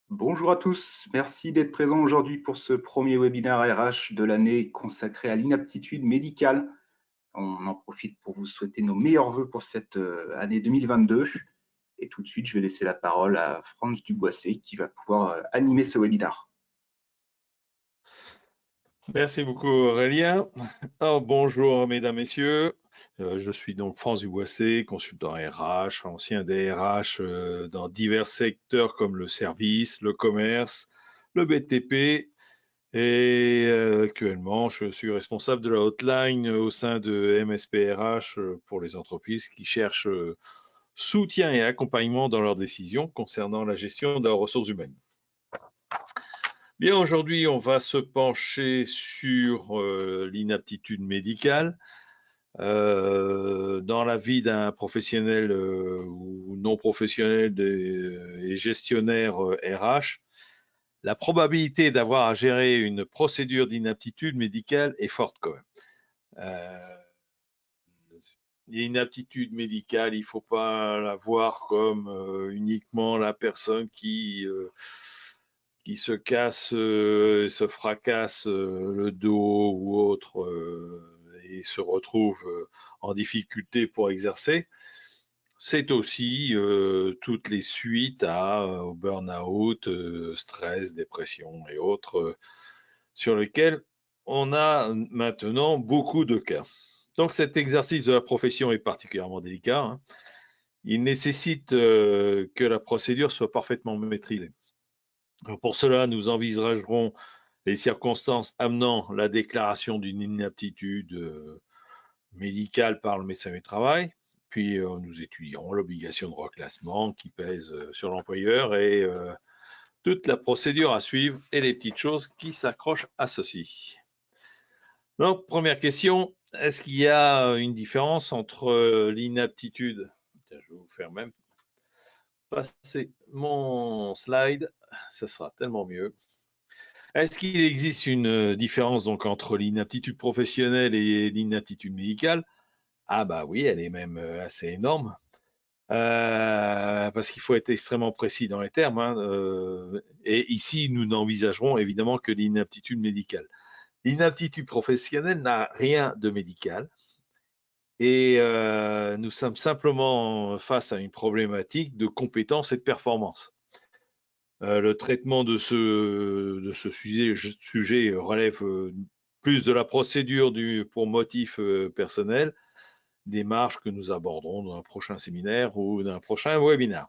Bonjour à tous, merci d'être présents aujourd'hui pour ce premier webinaire RH de l'année consacré à l'inaptitude médicale. On en profite pour vous souhaiter nos meilleurs voeux pour cette année 2022. Et tout de suite, je vais laisser la parole à Franz Duboissé qui va pouvoir animer ce webinaire. Merci beaucoup Aurélien. Alors, bonjour mesdames, messieurs. Je suis donc Franz Duboissé, consultant RH, ancien DRH dans divers secteurs comme le service, le commerce, le BTP et actuellement je suis responsable de la hotline au sein de MSPRH pour les entreprises qui cherchent soutien et accompagnement dans leurs décisions concernant la gestion de leurs ressources humaines. Bien, aujourd'hui, on va se pencher sur l'inaptitude médicale dans la vie d'un professionnel ou non professionnel et gestionnaire RH. La probabilité d'avoir à gérer une procédure d'inaptitude médicale est forte quand même. L'inaptitude médicale, il ne faut pas la voir comme uniquement la personne qui se casse, se fracasse le dos ou autre et se retrouve en difficulté pour exercer. C'est aussi toutes les suites au burn-out, stress, dépression et autres sur lesquels on a maintenant beaucoup de cas. Donc cet exercice de la profession est particulièrement délicat. Hein. Il nécessite que la procédure soit parfaitement maîtrisée. Alors pour cela, nous envisagerons les circonstances amenant la déclaration d'une inaptitude médicale par le médecin du travail, puis nous étudierons l'obligation de reclassement qui pèse sur l'employeur et toute la procédure à suivre et les petites choses qui s'accrochent à ceci. Donc, première question, est-ce qu'il y a une différence entre l'inaptitude? Je vais vous faire même passer mon slide, ça sera tellement mieux. Est-ce qu'il existe une différence donc entre l'inaptitude professionnelle et l'inaptitude médicale? Ah bah oui, elle est même assez énorme. Parce qu'il faut être extrêmement précis dans les termes. Hein, et ici, nous n'envisagerons évidemment que l'inaptitude médicale. L'inaptitude professionnelle n'a rien de médical. Et nous sommes simplement face à une problématique de compétence et de performance. Le traitement de ce sujet relève plus de la procédure pour motif personnel, démarche que nous aborderons dans un prochain séminaire ou dans un prochain webinaire.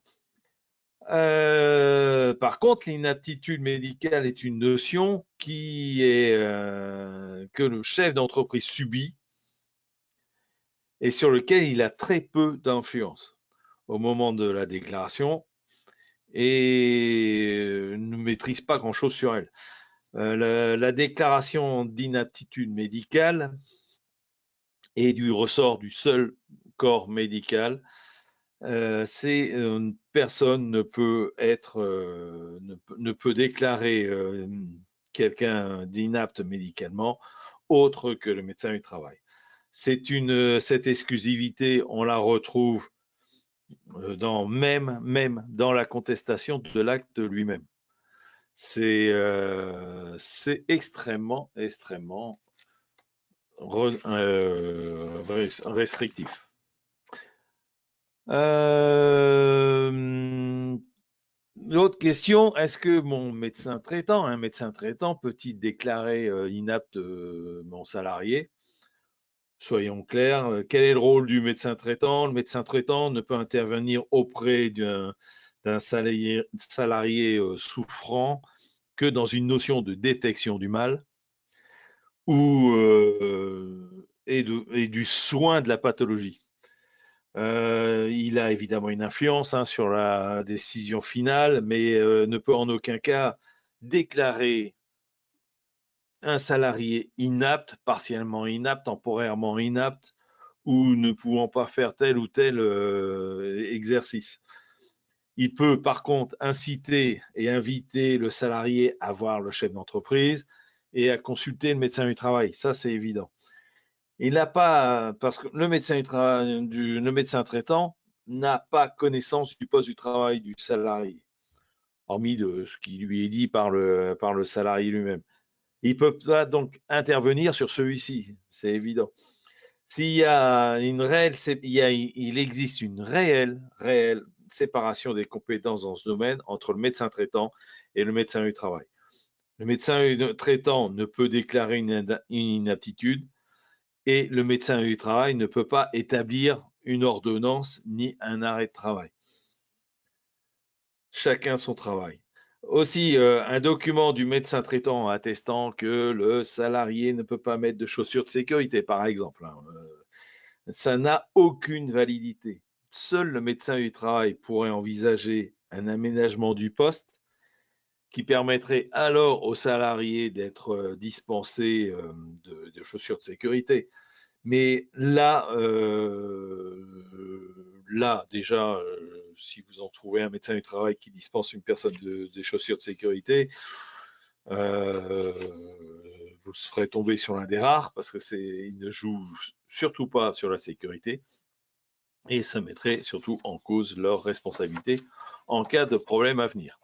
Par contre, l'inaptitude médicale est une notion que le chef d'entreprise subit et sur lequel il a très peu d'influence au moment de la déclaration et ne maîtrise pas grand-chose sur elle. La déclaration d'inaptitude médicale est du ressort du seul corps médical. Personne ne peut déclarer quelqu'un d'inapte médicalement autre que le médecin du travail. Cette exclusivité, on la retrouve même dans la contestation de l'acte lui-même. C'est extrêmement restrictif. L'autre question, est-ce que mon médecin traitant, un médecin traitant, peut-il déclarer inapte mon salarié? Soyons clairs, quel est le rôle du médecin traitant? Le médecin traitant ne peut intervenir auprès d'un salarié souffrant que dans une notion de détection du mal et du soin de la pathologie. Il a évidemment une influence sur la décision finale, mais ne peut en aucun cas déclarer un salarié inapte, partiellement inapte, temporairement inapte, ou ne pouvant pas faire tel ou tel exercice. Il peut par contre inciter et inviter le salarié à voir le chef d'entreprise et à consulter le médecin du travail. Ça, c'est évident. Il n'a pas, parce que le médecin traitant n'a pas connaissance du poste du travail du salarié. hormis de ce qui lui est dit par le salarié lui-même. Il ne peut pas donc intervenir sur celui-ci, c'est évident. S'il y a il existe une réelle séparation des compétences dans ce domaine entre le médecin traitant et le médecin du travail. Le médecin traitant ne peut déclarer une inaptitude et le médecin du travail ne peut pas établir une ordonnance ni un arrêt de travail. Chacun son travail. Aussi, un document du médecin traitant attestant que le salarié ne peut pas mettre de chaussures de sécurité, par exemple, ça n'a aucune validité. Seul le médecin du travail pourrait envisager un aménagement du poste qui permettrait alors aux salariés d'être dispensés de chaussures de sécurité. Mais là, déjà, si vous en trouvez un médecin du travail qui dispense une personne des chaussures de sécurité, vous serez tombé sur l'un des rares parce que il ne joue surtout pas sur la sécurité et ça mettrait surtout en cause leur responsabilité en cas de problème à venir.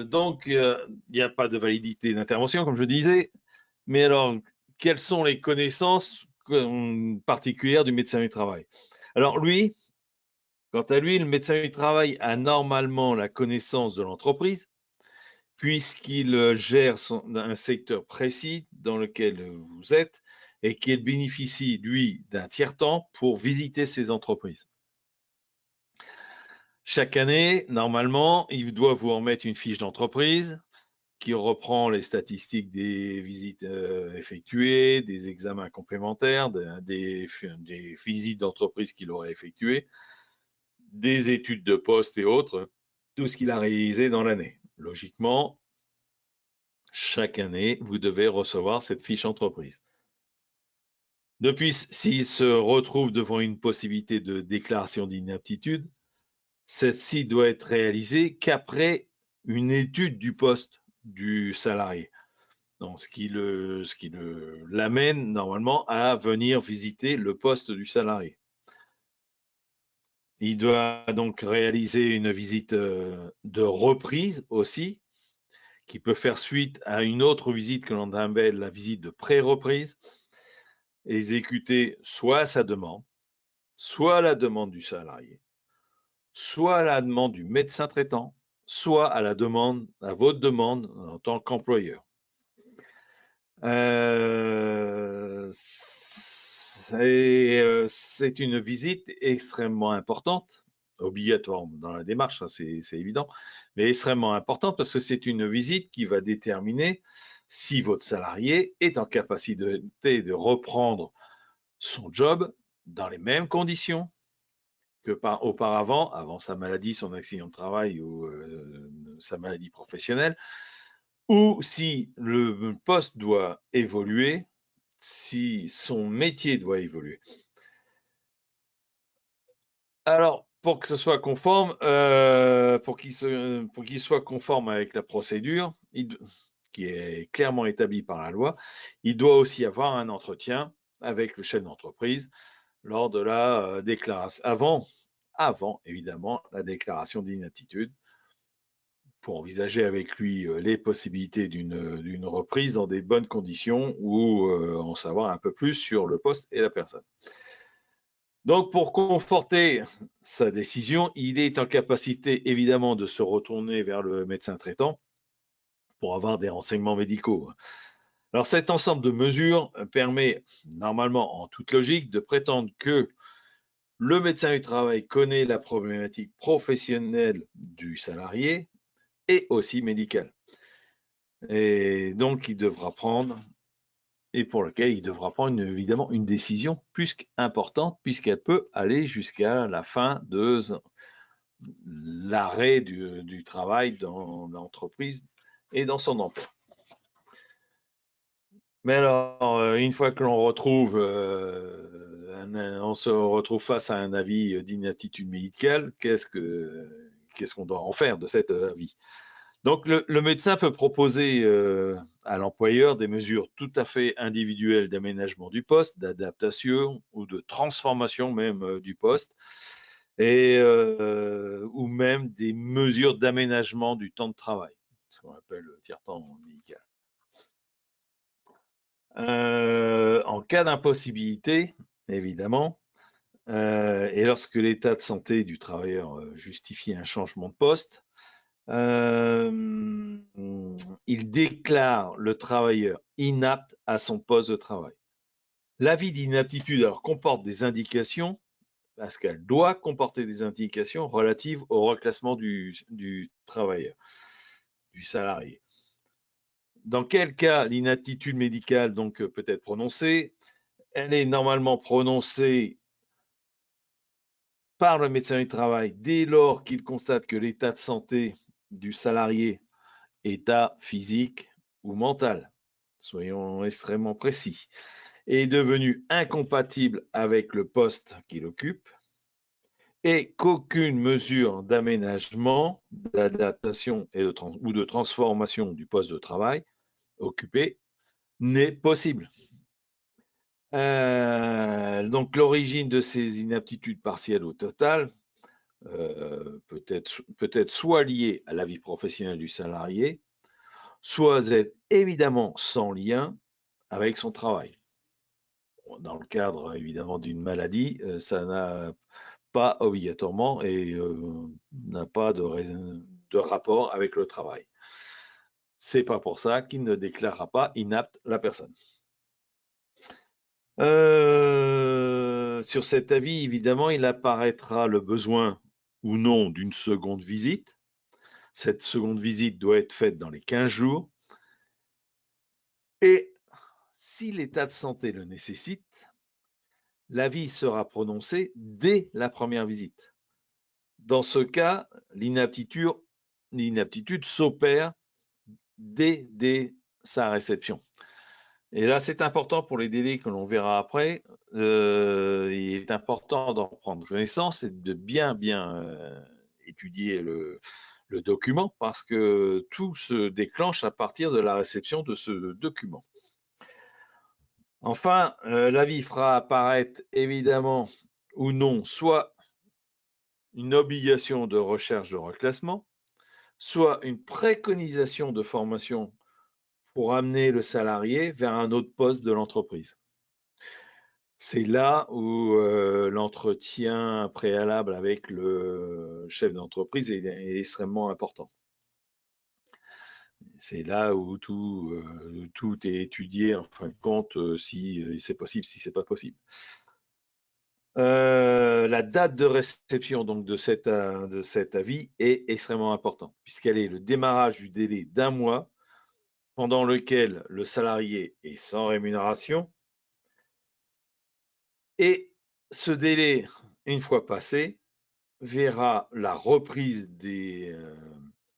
Donc, il n'y a pas de validité d'intervention, comme je disais. Mais alors, quelles sont les connaissances particulières du médecin du travail? Alors, lui, quant à lui, le médecin du travail a normalement la connaissance de l'entreprise, puisqu'il gère un secteur précis dans lequel vous êtes et qu'il bénéficie, lui, d'un tiers-temps pour visiter ces entreprises. Chaque année, normalement, il doit vous remettre une fiche d'entreprise qui reprend les statistiques des visites effectuées, des examens complémentaires, des visites d'entreprise qu'il aurait effectuées, des études de poste et autres, tout ce qu'il a réalisé dans l'année. Logiquement, chaque année, vous devez recevoir cette fiche entreprise. Depuis, s'il se retrouve devant une possibilité de déclaration d'inaptitude, celle-ci doit être réalisée qu'après une étude du poste du salarié. Donc, ce qui l'amène normalement à venir visiter le poste du salarié. Il doit donc réaliser une visite de reprise aussi, qui peut faire suite à une autre visite que l'on appelle la visite de pré-reprise, exécutée soit à sa demande, soit à la demande du salarié, soit à la demande du médecin traitant, soit à votre demande en tant qu'employeur. C'est une visite extrêmement importante, obligatoire dans la démarche, hein, c'est évident, mais extrêmement importante parce que c'est une visite qui va déterminer si votre salarié est en capacité de reprendre son job dans les mêmes conditions que auparavant, avant sa maladie, son accident de travail ou sa maladie professionnelle, ou si le poste doit évoluer, si son métier doit évoluer. Alors, pour que ce soit conforme, pour qu'il soit conforme avec la procédure, qui est clairement établie par la loi, il doit aussi avoir un entretien avec le chef d'entreprise lors de la déclaration, avant évidemment la déclaration d'inaptitude, pour envisager avec lui les possibilités d'une reprise dans des bonnes conditions ou en savoir un peu plus sur le poste et la personne. Donc, pour conforter sa décision, il est en capacité évidemment de se retourner vers le médecin traitant pour avoir des renseignements médicaux. Alors, cet ensemble de mesures permet normalement, en toute logique, de prétendre que le médecin du travail connaît la problématique professionnelle du salarié et aussi médicale. Et donc, il devra prendre, et pour lequel il devra prendre évidemment une décision plus qu'importante, puisqu'elle peut aller jusqu'à la fin de l'arrêt du travail dans l'entreprise et dans son emploi. Mais alors, une fois que l'on retrouve, on se retrouve face à un avis d'inaptitude médicale, qu'est-ce qu'on doit en faire de cet avis? Donc, le médecin peut proposer à l'employeur des mesures tout à fait individuelles d'aménagement du poste, d'adaptation ou de transformation même du poste. et ou même des mesures d'aménagement du temps de travail, ce qu'on appelle le tiers-temps médical. En cas d'impossibilité, évidemment, et lorsque l'état de santé du travailleur justifie un changement de poste, il déclare le travailleur inapte à son poste de travail. L'avis d'inaptitude alors comporte des indications, parce qu'elle doit comporter des indications relatives au reclassement du travailleur, du salarié. Dans quel cas l'inaptitude médicale donc peut être prononcée? Elle est normalement prononcée par le médecin du travail dès lors qu'il constate que l'état de santé du salarié, état physique ou mental, soyons extrêmement précis, est devenu incompatible avec le poste qu'il occupe et qu'aucune mesure d'aménagement, d'adaptation ou de transformation du poste de travail occupé n'est possible. Donc l'origine de ces inaptitudes partielles ou totales peut être soit liée à la vie professionnelle du salarié, soit être évidemment sans lien avec son travail. Dans le cadre évidemment d'une maladie, ça n'a pas obligatoirement et n'a pas de rapport avec le travail. C'est pas pour ça qu'il ne déclarera pas inapte la personne. Sur cet avis, évidemment, il apparaîtra le besoin ou non d'une seconde visite. Cette seconde visite doit être faite dans les 15 jours. Et si l'état de santé le nécessite, l'avis sera prononcé dès la première visite. Dans ce cas, l'inaptitude s'opère dès sa réception. Et là, c'est important pour les délais que l'on verra après. Il est important d'en prendre connaissance et de bien étudier le document parce que tout se déclenche à partir de la réception de ce document. Enfin, l'avis fera apparaître évidemment ou non soit une obligation de recherche de reclassement, soit une préconisation de formation pour amener le salarié vers un autre poste de l'entreprise. C'est là où l'entretien préalable avec le chef d'entreprise est extrêmement important. C'est là où tout est étudié en fin de compte, si c'est possible, si c'est pas possible. La date de réception donc de cet avis est extrêmement importante puisqu'elle est le démarrage du délai d'un mois pendant lequel le salarié est sans rémunération et ce délai, une fois passé, verra la reprise des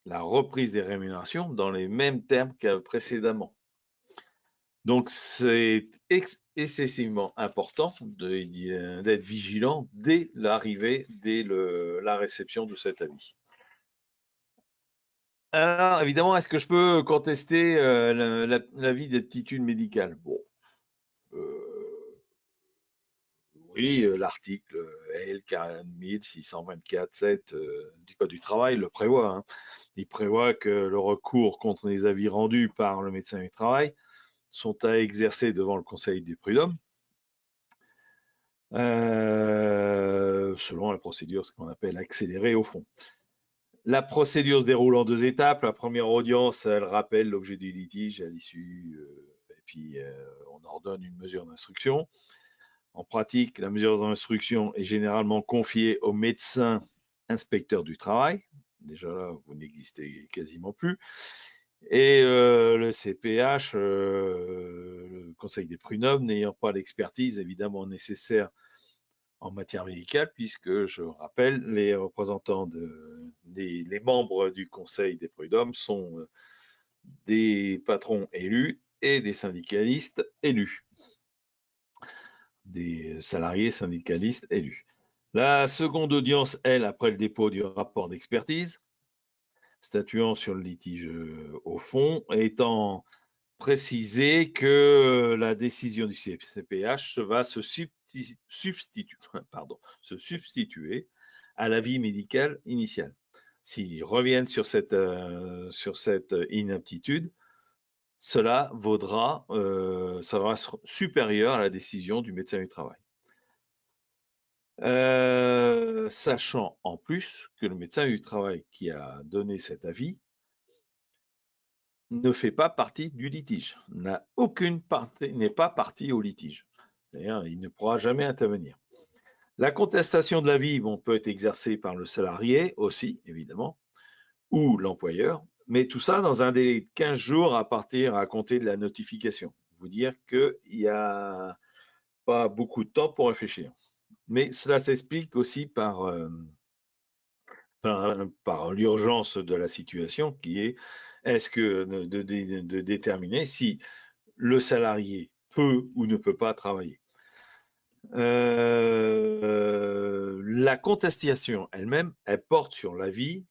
rémunérations dans les mêmes termes que précédemment. Donc, c'est excessivement important d'être vigilant dès l'arrivée, dès la réception de cet avis. Alors, évidemment, est-ce que je peux contester l'avis d'aptitude médicale? Bon, oui, l'article L 40624-7 du Code du travail le prévoit. Hein. Il prévoit que le recours contre les avis rendus par le médecin du travail sont à exercer devant le Conseil des prud'hommes, selon la procédure, ce qu'on appelle accélérée au fond. La procédure se déroule en 2 étapes. La première audience, elle rappelle l'objet du litige à l'issue, et puis on ordonne une mesure d'instruction. En pratique, la mesure d'instruction est généralement confiée au médecin inspecteur du travail. Déjà là, vous n'existez quasiment plus. Et le CPH, le Conseil des prud'hommes, n'ayant pas l'expertise évidemment nécessaire en matière médicale, puisque je rappelle, les représentants les membres du Conseil des prud'hommes sont des patrons élus et des syndicalistes élus, des salariés syndicalistes élus. La seconde audience, elle, après le dépôt du rapport d'expertise, statuant sur le litige au fond, étant précisé que la décision du CPH va se substituer à l'avis médical initial. S'ils reviennent sur cette inaptitude, cela vaudra, ça sera supérieur à la décision du médecin du travail. Sachant en plus que le médecin du travail qui a donné cet avis ne fait pas partie du litige, n'est pas partie au litige. C'est-à-dire, il ne pourra jamais intervenir. La contestation de l'avis peut être exercée par le salarié aussi, évidemment, ou l'employeur, mais tout ça dans un délai de 15 jours à compter de la notification. Vous dire qu'il n'y a pas beaucoup de temps pour réfléchir. Mais cela s'explique aussi par l'urgence de la situation qui est de déterminer si le salarié peut ou ne peut pas travailler. La contestation elle-même, elle porte sur l'avis,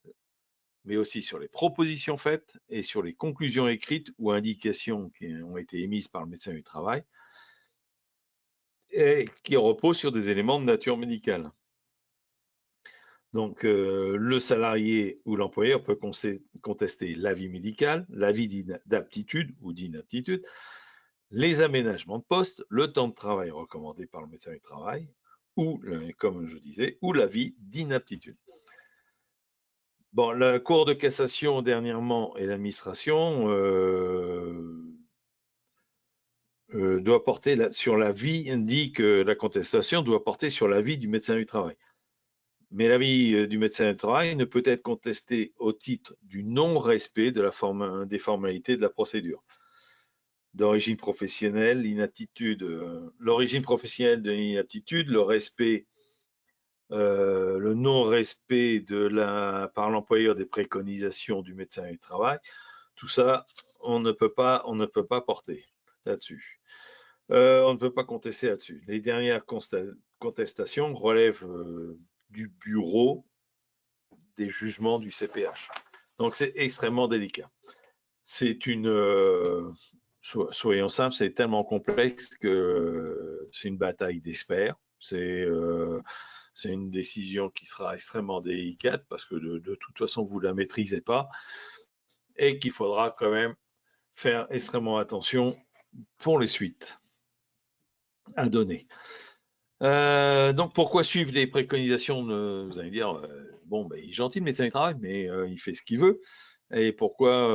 mais aussi sur les propositions faites et sur les conclusions écrites ou indications qui ont été émises par le médecin du travail et qui reposent sur des éléments de nature médicale. Donc, le salarié ou l'employeur peut contester l'avis médical, l'avis d'aptitude ou d'inaptitude, les aménagements de poste, le temps de travail recommandé par le médecin du travail, ou, comme je disais, ou l'avis d'inaptitude. Bon, la Cour de cassation dernièrement et l'administration doit porter sur l'avis, dit que la contestation doit porter sur l'avis du médecin du travail. Mais l'avis du médecin du travail ne peut être contesté au titre du non-respect des formalités de la procédure. D'origine professionnelle, l'inaptitude, l'origine professionnelle de l'inaptitude, le non-respect par l'employeur des préconisations du médecin du travail, tout ça, on ne peut pas porter là-dessus. On ne peut pas contester là-dessus. Les dernières contestations relèvent du bureau des jugements du CPH. Donc, c'est extrêmement délicat. C'est soyons simples, c'est tellement complexe que c'est une bataille d'experts. C'est une décision qui sera extrêmement délicate parce que de toute façon, vous ne la maîtrisez pas et qu'il faudra quand même faire extrêmement attention pour les suites à donner. Donc, pourquoi suivre les préconisations vous allez dire, bon, ben, il est gentil le médecin du travail, mais il fait ce qu'il veut. Et pourquoi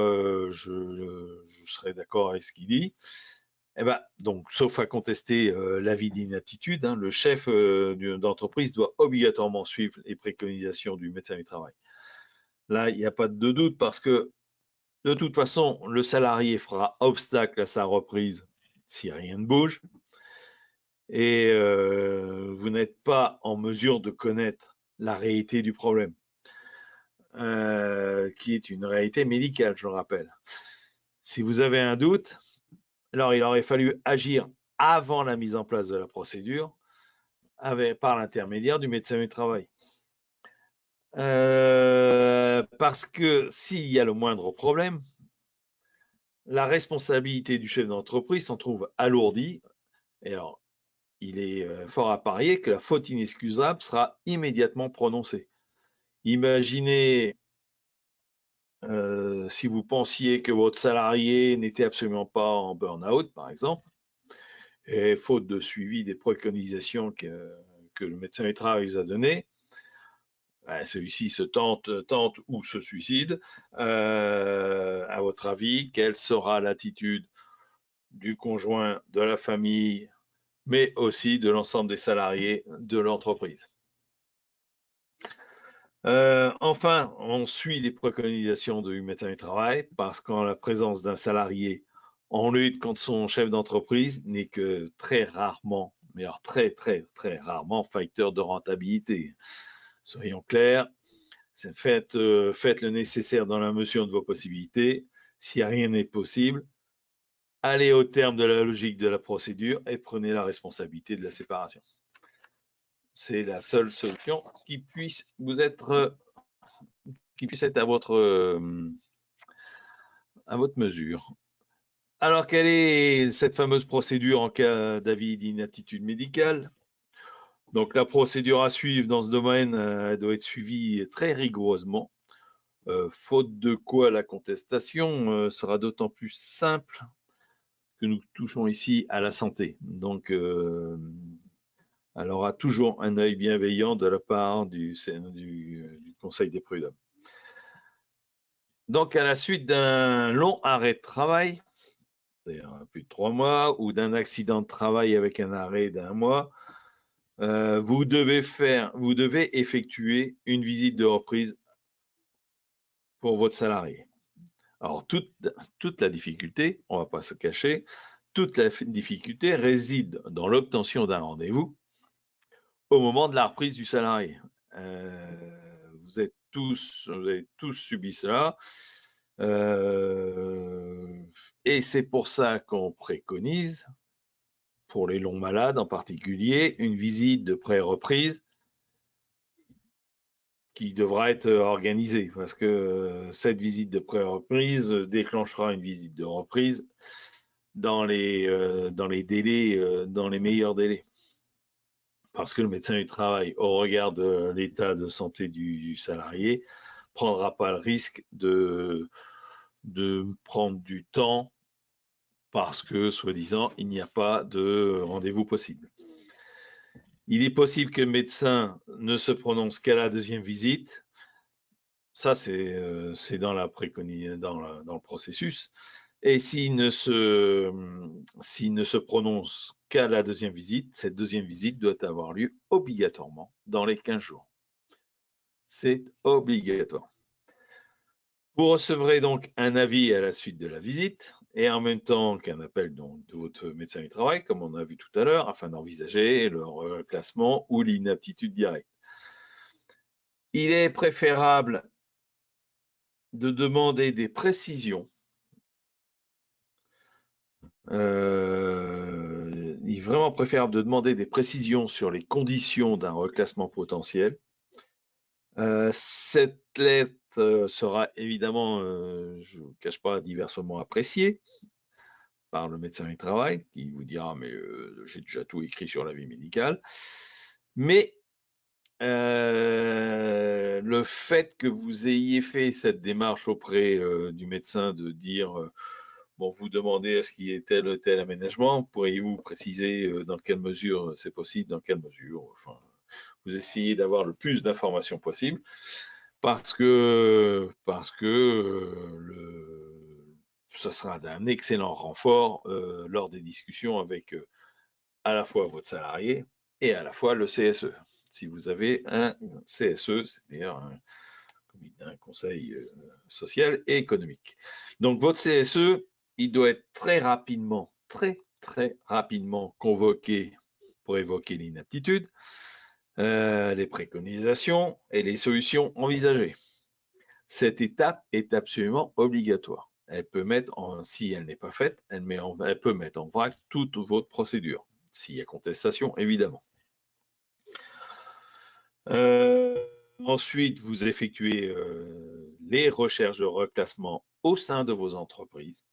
je serais d'accord avec ce qu'il dit? Eh ben, donc, sauf à contester l'avis d'inaptitude, le chef d'entreprise doit obligatoirement suivre les préconisations du médecin du travail. Là, il n'y a pas de doute parce que de toute façon, le salarié fera obstacle à sa reprise si rien ne bouge. Et vous n'êtes pas en mesure de connaître la réalité du problème, qui est une réalité médicale, je le rappelle. Si vous avez un doute, alors il aurait fallu agir avant la mise en place de la procédure par l'intermédiaire du médecin du travail. Parce que s'il y a le moindre problème, la responsabilité du chef d'entreprise s'en trouve alourdie. Et alors, il est fort à parier que la faute inexcusable sera immédiatement prononcée. Imaginez si vous pensiez que votre salarié n'était absolument pas en burn-out, par exemple, et faute de suivi des préconisations que le médecin du travail vous a données, celui-ci se tente ou se suicide. À votre avis, quelle sera l'attitude du conjoint, de la famille, mais aussi de l'ensemble des salariés de l'entreprise? Enfin, on suit les préconisations du médecin du travail parce qu'en la présence d'un salarié en lutte contre son chef d'entreprise n'est que très rarement, mais alors très très très rarement, facteur de rentabilité. Soyons clairs, faites le nécessaire dans la mesure de vos possibilités. Si rien n'est possible, allez au terme de la logique de la procédure et prenez la responsabilité de la séparation. C'est la seule solution qui puisse être à votre mesure. Alors, quelle est cette fameuse procédure en cas d'avis d'inaptitude médicale? Donc, la procédure à suivre dans ce domaine doit être suivie très rigoureusement, faute de quoi la contestation sera d'autant plus simple que nous touchons ici à la santé. Donc, elle aura toujours un œil bienveillant de la part du Conseil des prud'hommes. Donc, à la suite d'un long arrêt de travail, c'est-à-dire plus de 3 mois, ou d'un accident de travail avec un arrêt d'1 mois, vous devez effectuer une visite de reprise pour votre salarié. Alors, toute la difficulté, on ne va pas se cacher, toute la difficulté réside dans l'obtention d'un rendez-vous au moment de la reprise du salarié. Vous avez tous subi cela. Et c'est pour ça qu'on préconise, pour les longs malades en particulier, une visite de pré-reprise qui devra être organisée, parce que cette visite de pré-reprise déclenchera une visite de reprise dans les délais, dans les meilleurs délais. Parce que le médecin du travail, au regard de l'état de santé du salarié, prendra pas le risque de prendre du temps parce que, soi-disant, il n'y a pas de rendez-vous possible. Il est possible que le médecin ne se prononce qu'à la deuxième visite. Ça, c'est dans le processus. Et s'il ne se prononce qu'à la deuxième visite, cette deuxième visite doit avoir lieu obligatoirement dans les 15 jours. C'est obligatoire. Vous recevrez donc un avis à la suite de la visite et en même temps qu'un appel donc, de votre médecin du travail, comme on a vu tout à l'heure, afin d'envisager leur classement ou l'inaptitude directe. Il est préférable de demander des précisions. Il est vraiment préférable de demander des précisions sur les conditions d'un reclassement potentiel. Cette lettre sera évidemment, je ne vous cache pas, diversement appréciée par le médecin du travail, qui vous dira mais j'ai déjà tout écrit sur l'avis médical. Mais le fait que vous ayez fait cette démarche auprès du médecin de dire bon, vous demandez est-ce qu'il y ait tel ou tel aménagement, pourriez-vous préciser dans quelle mesure c'est possible, dans quelle mesure, enfin, vous essayez d'avoir le plus d'informations possible parce que ça sera d'un excellent renfort lors des discussions avec à la fois votre salarié et à la fois le CSE. Si vous avez un CSE, c'est-à-dire un conseil social et économique. Donc votre CSE, il doit être très rapidement convoqué pour évoquer l'inaptitude, les préconisations et les solutions envisagées. Cette étape est absolument obligatoire. Elle peut mettre si elle n'est pas faite, elle peut mettre en vrac toute votre procédure, s'il y a contestation, évidemment. Ensuite, vous effectuez les recherches de reclassement au sein de vos entreprises.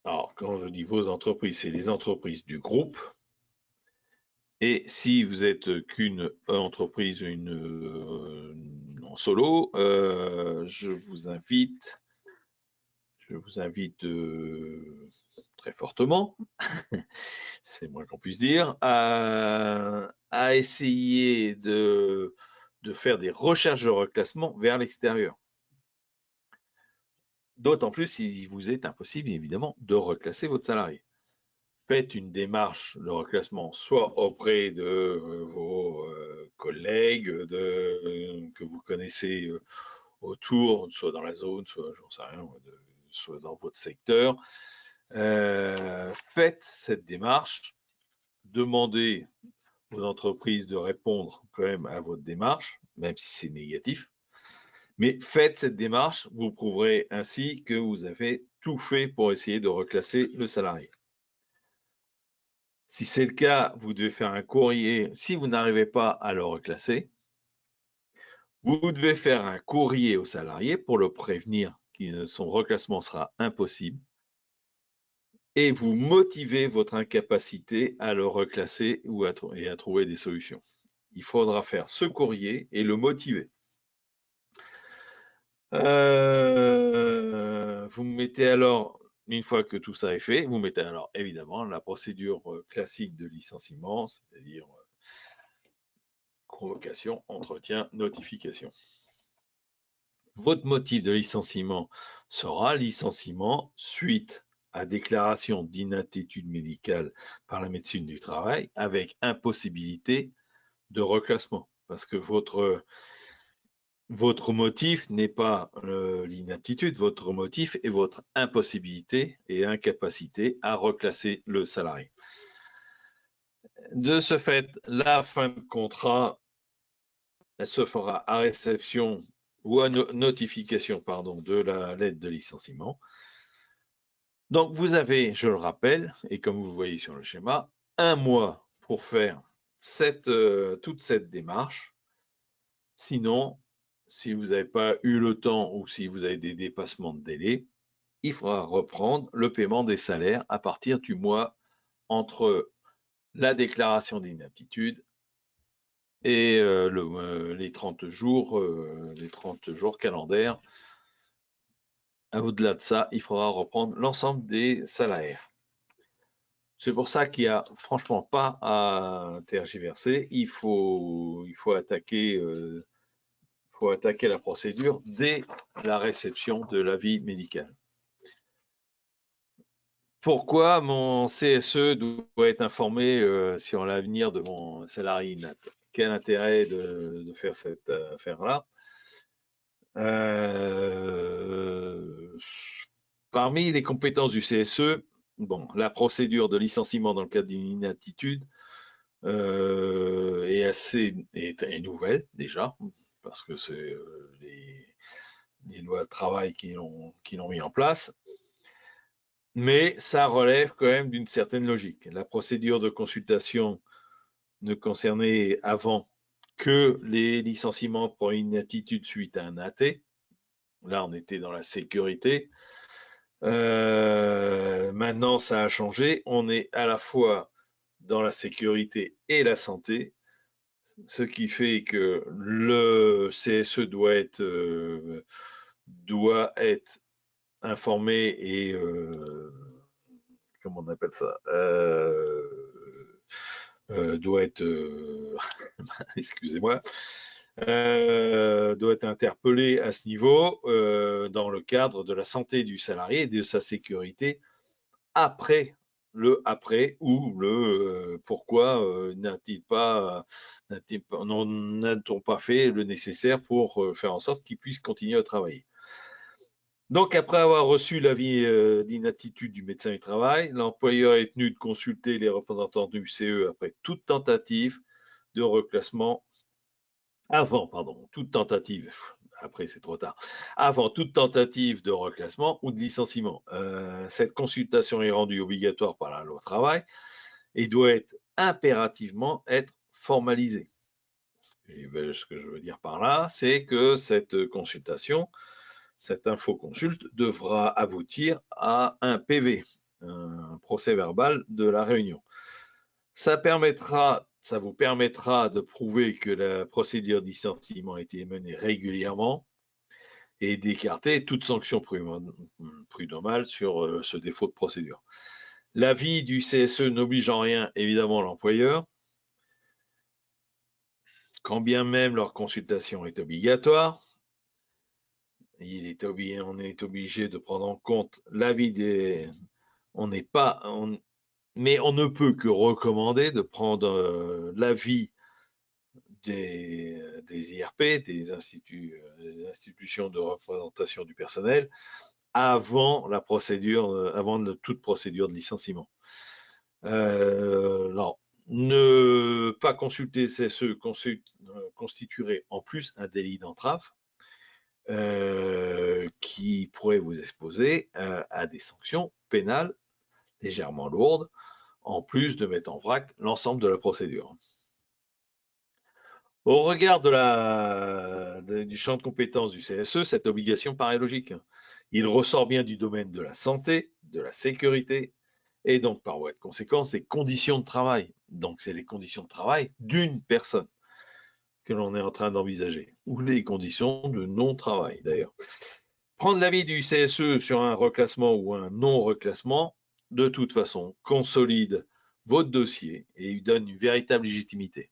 Alors, quand je dis vos entreprises, c'est les entreprises du groupe. Et si vous êtes qu'une entreprise, en solo, je vous invite très fortement, c'est moins qu'on puisse dire, à essayer de faire des recherches de reclassement vers l'extérieur. D'autant plus s'il vous est impossible, évidemment, de reclasser votre salarié. Faites une démarche de reclassement, soit auprès de vos collègues que vous connaissez autour, soit dans la zone, soit, j'en sais rien, soit dans votre secteur. Faites cette démarche, demandez aux entreprises de répondre quand même à votre démarche, même si c'est négatif. Mais faites cette démarche, vous prouverez ainsi que vous avez tout fait pour essayer de reclasser le salarié. Si c'est le cas, vous devez faire un courrier. Si vous n'arrivez pas à le reclasser, vous devez faire un courrier au salarié pour le prévenir que son reclassement sera impossible et vous motivez votre incapacité à le reclasser et à trouver des solutions. Il faudra faire ce courrier et le motiver. Vous mettez alors, une fois que tout ça est fait, vous mettez alors évidemment la procédure classique de licenciement, c'est-à-dire convocation, entretien, notification. Votre motif de licenciement sera licenciement suite à déclaration d'inaptitude médicale par la médecine du travail avec impossibilité de reclassement. Parce que votre motif n'est pas l'inaptitude, votre motif est votre impossibilité et incapacité à reclasser le salarié. De ce fait, la fin de contrat, elle se fera à réception ou à notification de la lettre de licenciement. Donc, vous avez, je le rappelle, et comme vous voyez sur le schéma, 1 mois pour faire toute cette démarche. Sinon, si vous n'avez pas eu le temps ou si vous avez des dépassements de délai, il faudra reprendre le paiement des salaires à partir du mois entre la déclaration d'inaptitude et les 30 jours calendaires. Au-delà de ça, il faudra reprendre l'ensemble des salaires. C'est pour ça qu'il n'y a franchement pas à tergiverser. Il faut attaquer la procédure dès la réception de l'avis médical. Pourquoi mon CSE doit être informé sur l'avenir de mon salarié inapte? Quel intérêt de faire cette affaire-là? Parmi les compétences du CSE, la procédure de licenciement dans le cadre d'une inaptitude est nouvelle déjà, parce que c'est les lois de travail qui l'ont mis en place, mais ça relève quand même d'une certaine logique. La procédure de consultation ne concernait avant que les licenciements pour inaptitude suite à un AT. Là, on était dans la sécurité. Maintenant, ça a changé. On est à la fois dans la sécurité et la santé, ce qui fait que le CSE doit être informé et comment on appelle ça doit être excusez-moi doit être interpellé à ce niveau dans le cadre de la santé du salarié et de sa sécurité après ou le pourquoi n'a-t-on pas fait le nécessaire pour faire en sorte qu'il puisse continuer à travailler. Donc, après avoir reçu l'avis d'inaptitude du médecin du travail, l'employeur est tenu de consulter les représentants du CE après toute tentative de reclassement, après c'est trop tard, avant toute tentative de reclassement ou de licenciement. Cette consultation est rendue obligatoire par la loi travail et doit impérativement être formalisée. Et ce que je veux dire par là, c'est que cette consultation, cette infoconsulte devra aboutir à un PV, un procès verbal de la réunion. Ça vous permettra de prouver que la procédure de licenciement a été menée régulièrement et d'écarter toute sanction prud'homale sur ce défaut de procédure. L'avis du CSE n'oblige en rien, évidemment, l'employeur, quand bien même leur consultation est obligatoire. On est obligé de prendre en compte l'avis mais on ne peut que recommander de prendre l'avis des IRP, des institutions de représentation du personnel, avant toute procédure de licenciement. Ne pas consulter CSE constituerait en plus un délit d'entrave qui pourrait vous exposer à des sanctions pénales légèrement lourdes, en plus de mettre en vrac l'ensemble de la procédure. Au regard du champ de compétences du CSE, cette obligation paraît logique. Il ressort bien du domaine de la santé, de la sécurité Et donc, par voie de conséquence, les conditions de travail. Donc, c'est les conditions de travail d'une personne que l'on est en train d'envisager, ou les conditions de non-travail d'ailleurs. Prendre l'avis du CSE sur un reclassement ou un non-reclassement, de toute façon, consolide votre dossier et lui donne une véritable légitimité.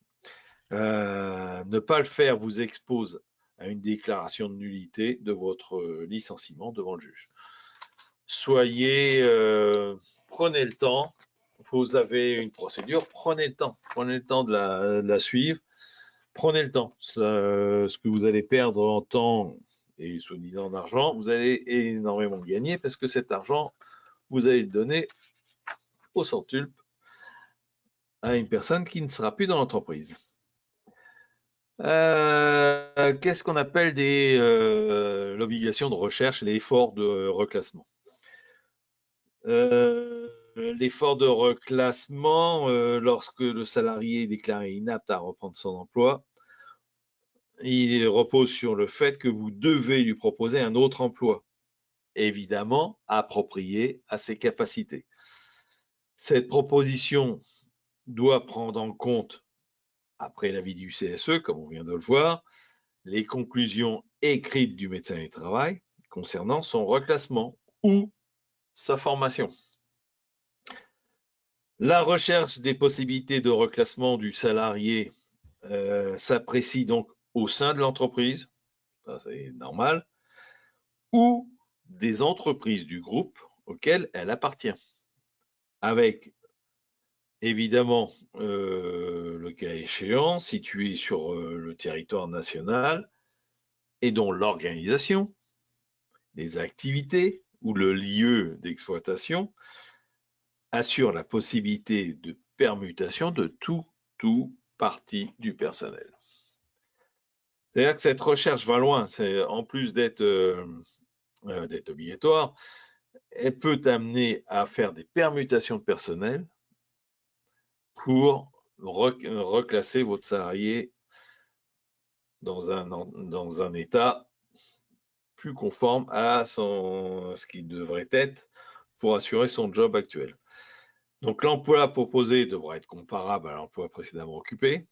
Ne pas le faire vous expose à une déclaration de nullité de votre licenciement devant le juge. Prenez le temps. Vous avez une procédure, prenez le temps de la suivre. Prenez le temps. Ce que vous allez perdre en temps et soi-disant en argent, vous allez énormément gagner parce que cet argent, vous allez le donner au centuple à une personne qui ne sera plus dans l'entreprise. Qu'est-ce qu'on appelle l'obligation de recherche et l'effort de reclassement? L'effort de reclassement, lorsque le salarié est déclaré inapte à reprendre son emploi, il repose sur le fait que vous devez lui proposer un autre emploi, évidemment approprié à ses capacités. Cette proposition doit prendre en compte, après l'avis du CSE, comme on vient de le voir, les conclusions écrites du médecin du travail concernant son reclassement ou sa formation. La recherche des possibilités de reclassement du salarié s'apprécie donc au sein de l'entreprise, ça c'est normal, ou des entreprises du groupe auquel elle appartient, avec évidemment le cas échéant situé sur le territoire national et dont l'organisation, les activités ou le lieu d'exploitation assure la possibilité de permutation de tout partie du personnel. C'est-à-dire que cette recherche va loin, en plus d'être obligatoire, elle peut amener à faire des permutations de personnel pour reclasser votre salarié dans un état plus conforme à ce qu'il devrait être pour assurer son job actuel. Donc l'emploi proposé devra être comparable à l'emploi précédemment occupé.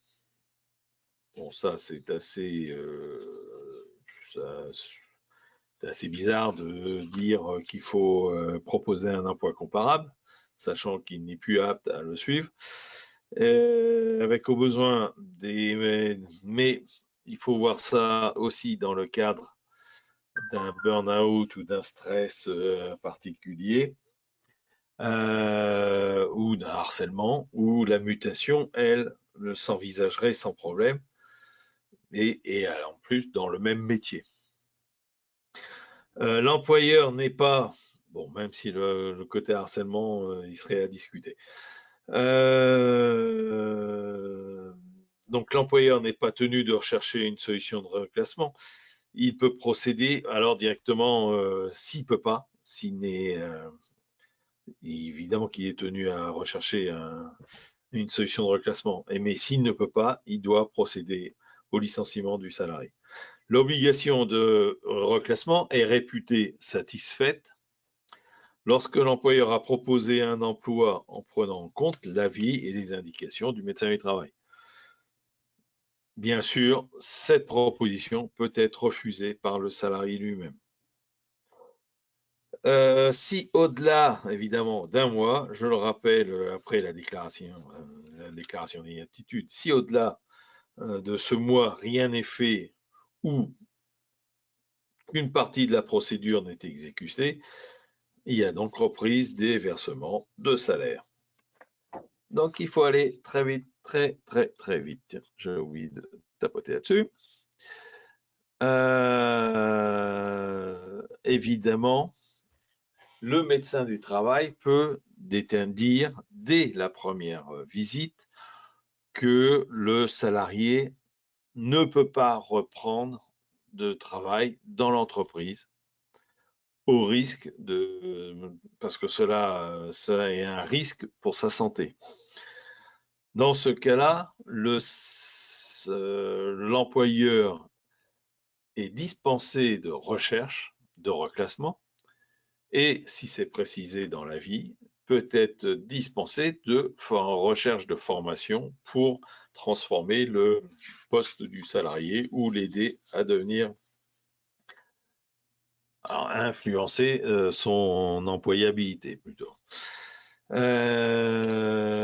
Bon, ça c'est assez bizarre de dire qu'il faut proposer un emploi comparable, sachant qu'il n'est plus apte à le suivre. Avec au besoin mais il faut voir ça aussi dans le cadre d'un burn-out ou d'un stress particulier, ou d'un harcèlement, où la mutation, elle, s'envisagerait sans problème, et en plus dans le même métier. L'employeur n'est pas, bon, même si le côté harcèlement, il serait à discuter. Donc l'employeur n'est pas tenu de rechercher une solution de reclassement. Il peut procéder alors directement, s'il peut pas, évidemment qu'il est tenu à rechercher une solution de reclassement. Mais s'il ne peut pas, il doit procéder au licenciement du salarié. L'obligation de reclassement est réputée satisfaite lorsque l'employeur a proposé un emploi en prenant en compte l'avis et les indications du médecin du travail. Bien sûr, cette proposition peut être refusée par le salarié lui-même. Si au-delà, évidemment, d'un mois, je le rappelle après la déclaration d'inaptitude, si au-delà de ce mois, rien n'est fait ou qu'une partie de la procédure n'est exécutée, il y a donc reprise des versements de salaire. Donc, il faut aller très vite, très vite. J'ai oublié de tapoter là-dessus. Évidemment, le médecin du travail peut dire dès la première visite que le salarié ne peut pas reprendre de travail dans l'entreprise au risque parce que cela est un risque pour sa santé. Dans ce cas-là, l'employeur est dispensé de recherche, de reclassement, et si c'est précisé dans l'avis, peut être dispensé de recherche de formation pour transformer le poste du salarié ou l'aider à devenir, à influencer son employabilité plutôt.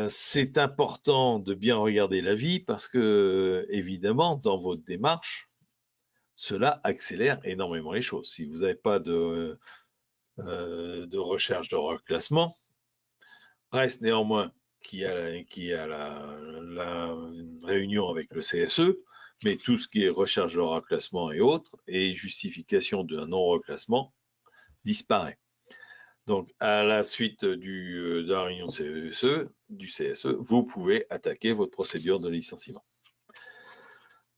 C'est important de bien regarder la vie parce que, évidemment, dans votre démarche, cela accélère énormément les choses. Si vous n'avez pas de recherche de reclassement, reste néanmoins qui a la réunion avec le CSE, mais tout ce qui est recherche de reclassement et autres, et justification d'un non-reclassement, disparaît. Donc, à la suite de la réunion du CSE, vous pouvez attaquer votre procédure de licenciement,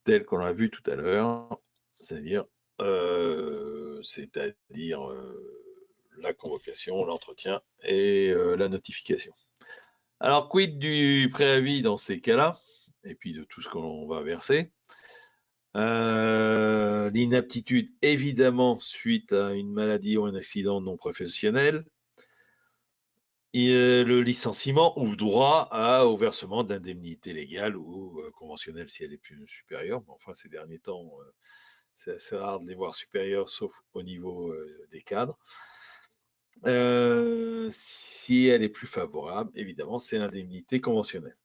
telle qu'on l'a vu tout à l'heure, c'est-à-dire la convocation, l'entretien et la notification. Alors, quid du préavis dans ces cas-là, et puis de tout ce qu'on va verser? L'inaptitude, évidemment, suite à une maladie ou un accident non professionnel. Et le licenciement ouvre droit au versement d'indemnités légales ou conventionnelles si elle est plus supérieure. Mais enfin, ces derniers temps, c'est assez rare de les voir supérieures, sauf au niveau des cadres. Si elle est plus favorable, évidemment, c'est l'indemnité conventionnelle.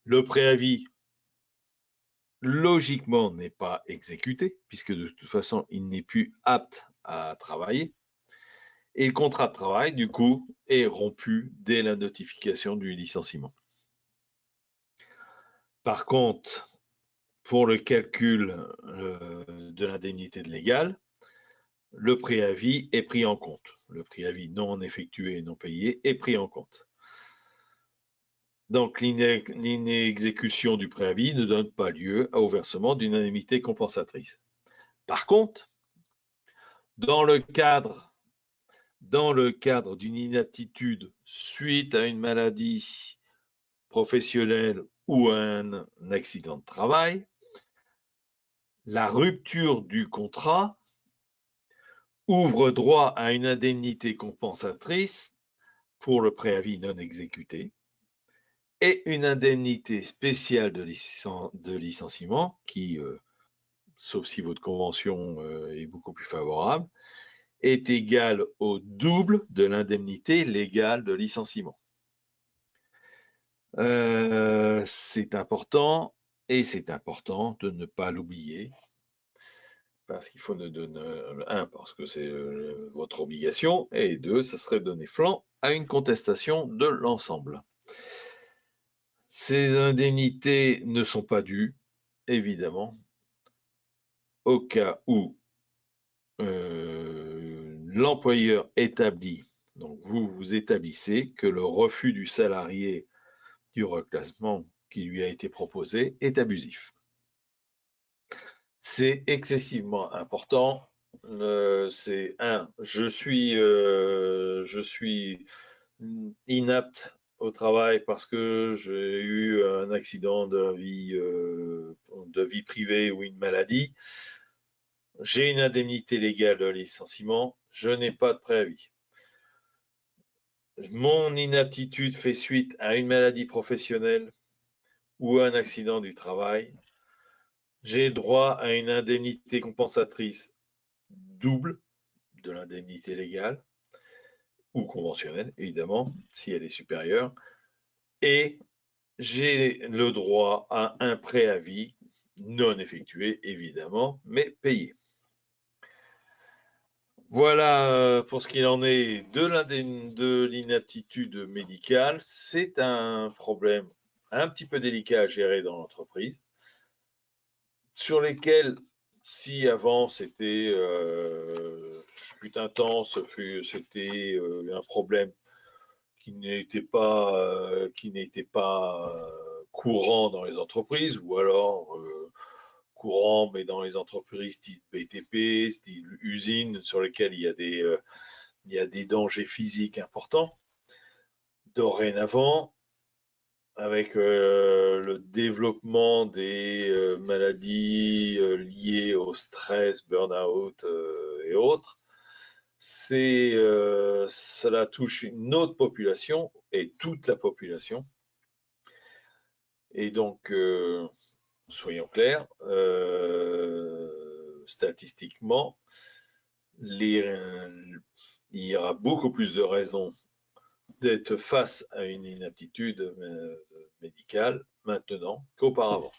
Le préavis, logiquement, n'est pas exécuté, puisque de toute façon, il n'est plus apte à travailler. Et le contrat de travail, du coup, est rompu dès la notification du licenciement. Par contre, pour le calcul de l'indemnité légale, le préavis est pris en compte. Le préavis non effectué et non payé est pris en compte. Donc, l'inexécution du préavis ne donne pas lieu au versement d'une indemnité compensatrice. Par contre, dans le cadre d'une inaptitude suite à une maladie professionnelle ou à un accident de travail, la rupture du contrat ouvre droit à une indemnité compensatrice pour le préavis non exécuté et une indemnité spéciale de licenciement qui, sauf si votre convention est beaucoup plus favorable, est égale au double de l'indemnité légale de licenciement. C'est important et c'est important de ne pas l'oublier parce qu'il faut ne donner, parce que c'est votre obligation, et deux, ça serait donner flanc à une contestation de l'ensemble. Ces indemnités ne sont pas dues, évidemment, au cas où l'employeur établit, donc vous établissez que le refus du salarié du reclassement qui lui a été proposé est abusif. C'est excessivement important. C'est je suis inapte au travail parce que j'ai eu un accident de vie privée ou une maladie. J'ai une indemnité légale de licenciement. Je n'ai pas de préavis. Mon inaptitude fait suite à une maladie professionnelle ou à un accident du travail. J'ai droit à une indemnité compensatrice double de l'indemnité légale ou conventionnelle, évidemment, si elle est supérieure. Et j'ai le droit à un préavis non effectué, évidemment, mais payé. Voilà pour ce qu'il en est de l'inaptitude médicale. C'est un problème un petit peu délicat à gérer dans l'entreprise, sur lesquels, si avant c'était fut un temps, c'était un problème qui n'était pas courant dans les entreprises, ou alors courant, mais dans les entreprises style BTP, style usine, sur lesquelles il y a des dangers physiques importants. Dorénavant, avec le développement des maladies liées au stress, burn-out et autres, cela touche une autre population et toute la population. Et donc, soyons clairs, statistiquement, il y aura beaucoup plus de raisons d'être face à une inaptitude médicale maintenant qu'auparavant.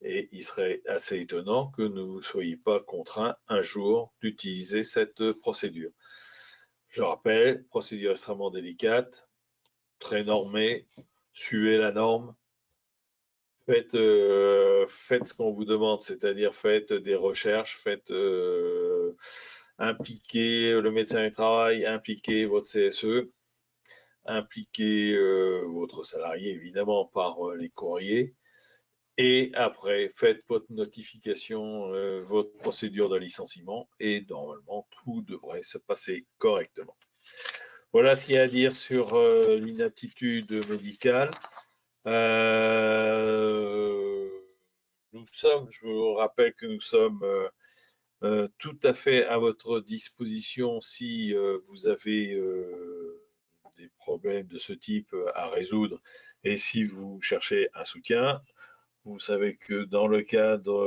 Et il serait assez étonnant que vous ne soyez pas contraint un jour d'utiliser cette procédure. Je rappelle, procédure extrêmement délicate, très normée, suivez la norme, faites ce qu'on vous demande, c'est-à-dire faites des recherches, impliquez le médecin du travail, impliquez votre CSE, impliquez votre salarié évidemment par les courriers. Et après, faites votre notification, votre procédure de licenciement et normalement, tout devrait se passer correctement. Voilà ce qu'il y a à dire sur l'inaptitude médicale. Je vous rappelle que nous sommes tout à fait à votre disposition si vous avez des problèmes de ce type à résoudre et si vous cherchez un soutien. Vous savez que dans le cadre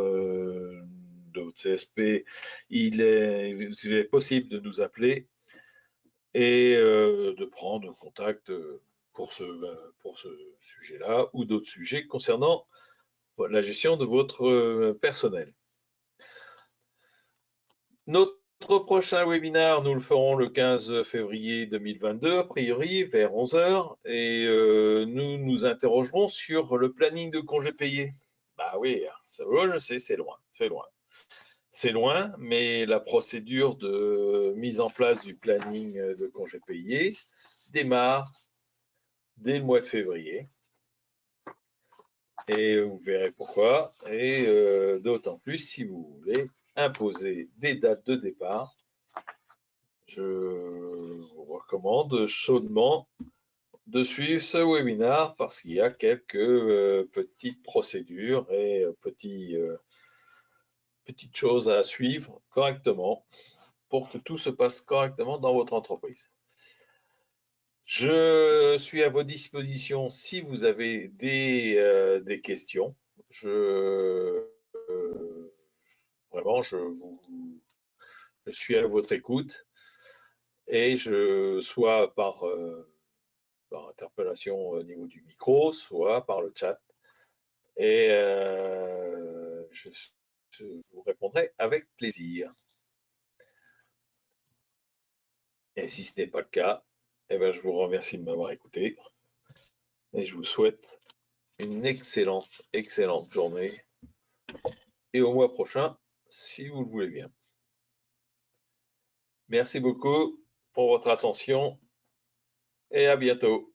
de votre CSP, il est possible de nous appeler et de prendre contact pour ce sujet-là ou d'autres sujets concernant la gestion de votre personnel. Notre prochain webinaire, nous le ferons le 15 février 2022, a priori vers 11 h, et nous nous interrogerons sur le planning de congés payés. Bah oui, je sais, c'est loin. C'est loin, mais la procédure de mise en place du planning de congés payés démarre dès le mois de février. Et vous verrez pourquoi. Et d'autant plus si vous voulez imposer des dates de départ. Je vous recommande chaudement de suivre ce webinaire parce qu'il y a quelques petites procédures et petites choses à suivre correctement pour que tout se passe correctement dans votre entreprise. Je suis à votre disposition si vous avez des questions. Vraiment, je suis à votre écoute et soit par interpellation au niveau du micro, soit par le chat. Et je vous répondrai avec plaisir. Et si ce n'est pas le cas, eh bien, je vous remercie de m'avoir écouté et je vous souhaite une excellente journée et au mois prochain, si vous le voulez bien. Merci beaucoup pour votre attention et à bientôt.